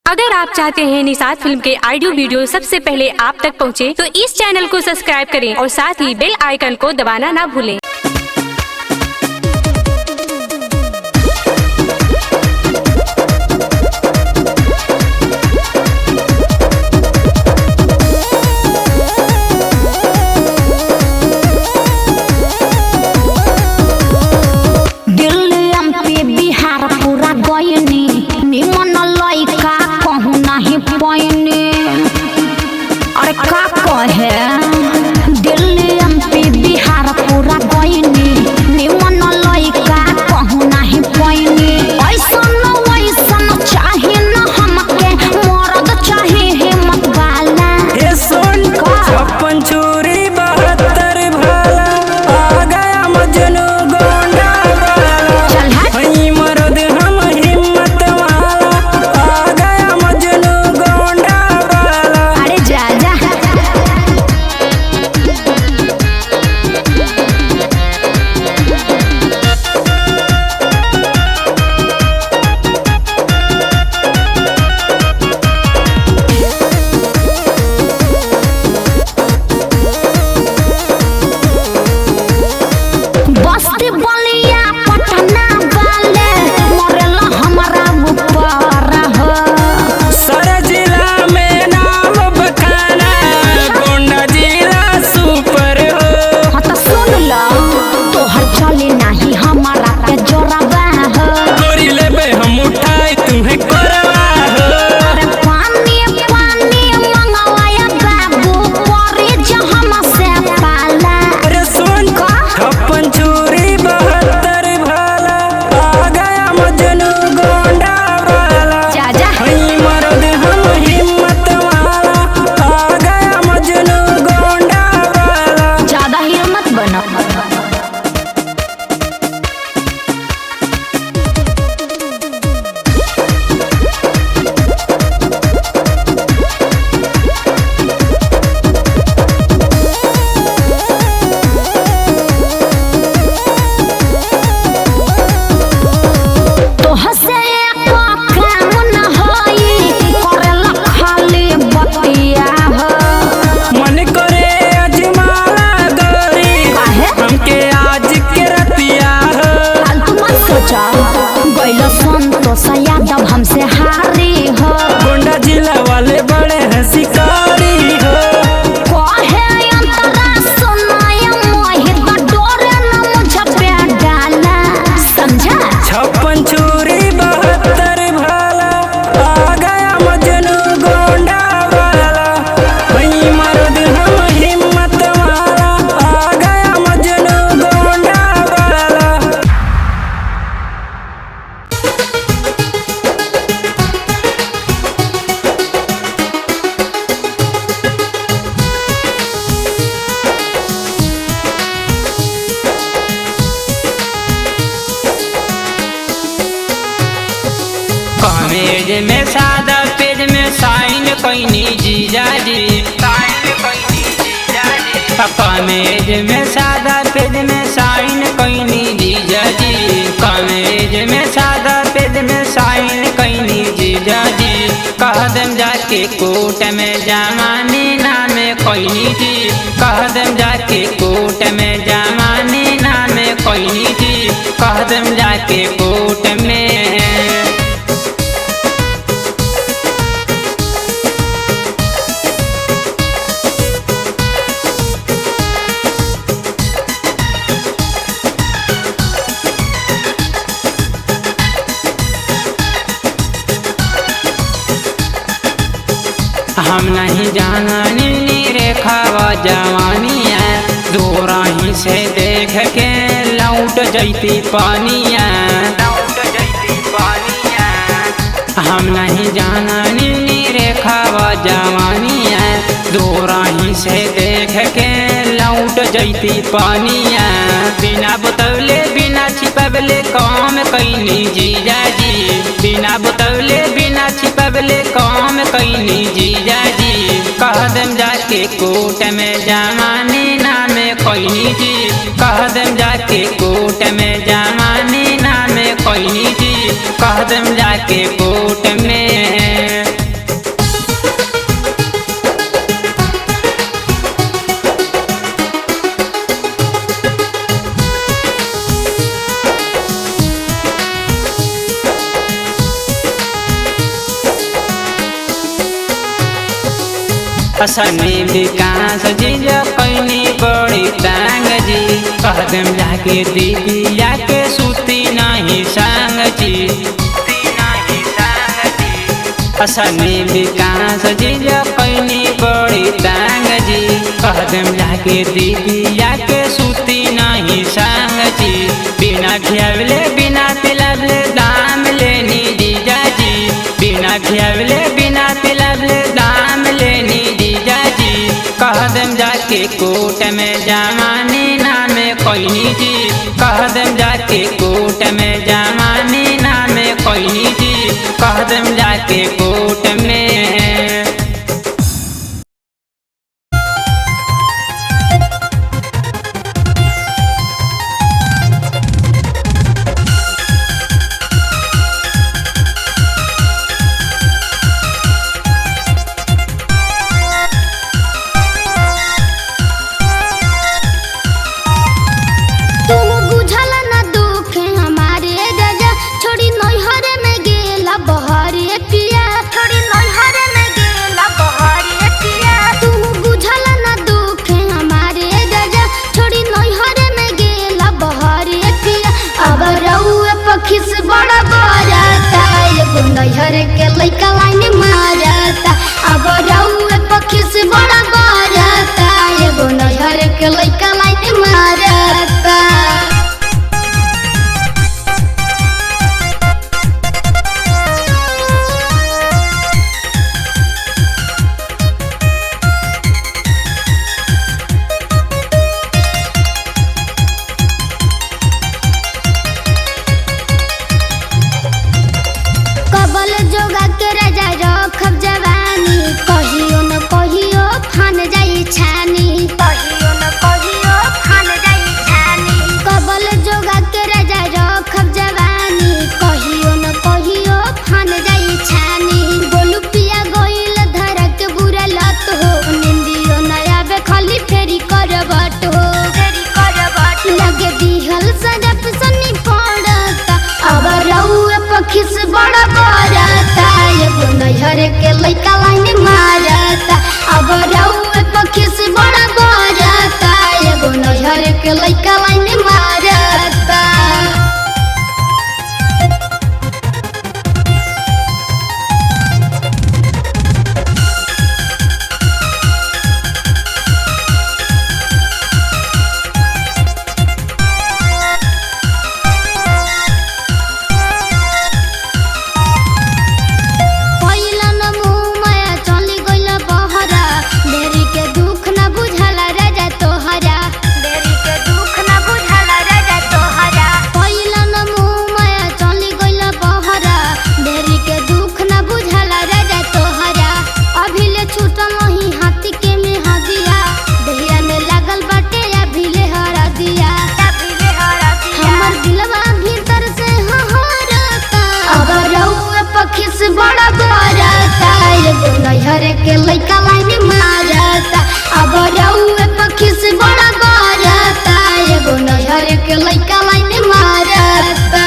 अगर आप चाहते हैं निषाद फिल्म के ऑडियो वीडियो सबसे पहले आप तक पहुंचे, तो इस चैनल को सब्सक्राइब करें और साथ ही बेल आइकन को दबाना ना भूलें। अरे का कहे दिल्ली एमपी बिहार पूरा गईनी निमन लइका कहूँ नहीं पैनी ऐसन वैसन चाहे न हमके मर्द चाहे हिम्मत वाला। ये सुन छप्पन चूरी 72 भाला आ गया मजनू गोंडा वाला। वही मर्द हम हिम्मत वाला आ गया मजनू गोंडा वाला। अरे जा जा बस्ती बलिया पटना वाले मरेला हमारा ऊपर हो। सारा जिला में नाम बखाना गोंडा जिला सुपर हो। हाँ तो सुन लो तोहर चले नहीं हमारा पे जोरबा हो। गोरी लेबे हम उठाए तुम्हें करवा हो। अरे पानी पानी मंगवाया बाबू परे जहम से पाला। अरे सुन छप्पन चूरी 72 भाला आ गया मजनू गोंडा वाला। जा जा वही मर्द हम हिम्मत वाला आ गया मजनू गोंडा वाला। ज्यादा हिम्मत बनो। तोहसे एको काम न होई करेला खाली बतिया हो। मन करे अजमाला गोरी काहे? हमके आज के रतिया हो। फालतू मत सोचा गइलो संतोष यादव हमसे हारी हो। गोंडा जिला वाले बड़े हैं शिकारी हो। कहे अंतरा सुनाय मोहित डोरे न मुझे पे डाला समझा। छप्पन चूरी 72 भाला आ गया मजनू गोंडा वाला। वही मर्द हम हिम्मत वाला आ गया मजनू गोंडा वाला। कॉलेज में सादा पेज में साइन कैनी जीजा जी। कॉलेज में सादा पेज में साइन कैनी जीजा जी। कॉलेज में सादा पेज में साइन कैनी जीजा जी। कदम जाके कोर्ट में जमानी नाम कैनी जी। कदम जाके कोर्ट में जमानी नाम कैनी जी। कदम जाके कोर्ट में हम नहीं जाननी रेखा व जवानिया। दूराही से देख के लौट जैती पानिया। हम नहीं जाननी रेखा व जवानिया। दूराही से देख के लौट जैती पानिया। बिना बतौले बिना छिपबले काम कैनी जीजा जी। बिना बतौले बिना छिपबले काम कैनी जीजा जी। कदम जाके कोर्ट में जमानी नाम कैनी जी। कदम जाके कोर्ट में जमानी नाम कैनी जी। कदम जाके कोर्ट में असने विकास जी कैनी बड़ी तांग जी कदम जाके दीदिया के सूती नहीं संग जी असने विकास जी कैनी बड़ी तांग जी कदम जाके दीदिया के सूती नहीं संग जी बिना घियावले बिना तिलवले दाम लेनी जीजा जी बिना घियावले बिना तिलवले दाम लेनी जीजा जी कदम जाके कोट में जमानी नाम कोइनी जी कदम जाके कोट में जमानी नाम कोइनी जी कदम जाके कोट में खिस बड़ा बरता एगो नैहर के लइका लाइन मारता अब रउए पखिस बड़ा बरता एगो नैहर के लइका लाइन मारता कबल जोगा के राजा रखब जवानी कहियो न कहियो फान जाई छानी कहियो न कहियो फान जाई छानी कबल जोगा के राजा रखब जवानी कहियो न कहियो फान जाई छानी बोलू पिया गइल धरा के बुरा लत हो निंदियो न आवे खाली फेरी करबट हो फेरी करबट लगे दिहल सजप सनी पड़ता अब रउए पखिस बड़ा बरता एगो नैहर के लइका लाइन मारता अब रउए पखिस बड़ा बरता एगो नैहर के लइका लाइन मारता खिस बड़ा बरता एगो नैहर के लइका लाइन मारता अब रउए पखिस बड़ा बरता एगो नैहर के लइका लाइन मारता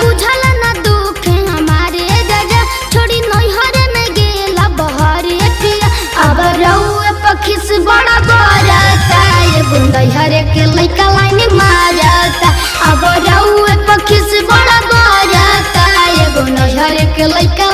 बुझल न दुख हमारे राजा छोड़ी नैहर में गेला बहरे पिया अब रउए पखिस बड़ा बरता एगो नैहर के लइका लाइन मारता अब रउए पखिस बड़ा बरता एगो नैहर के लइका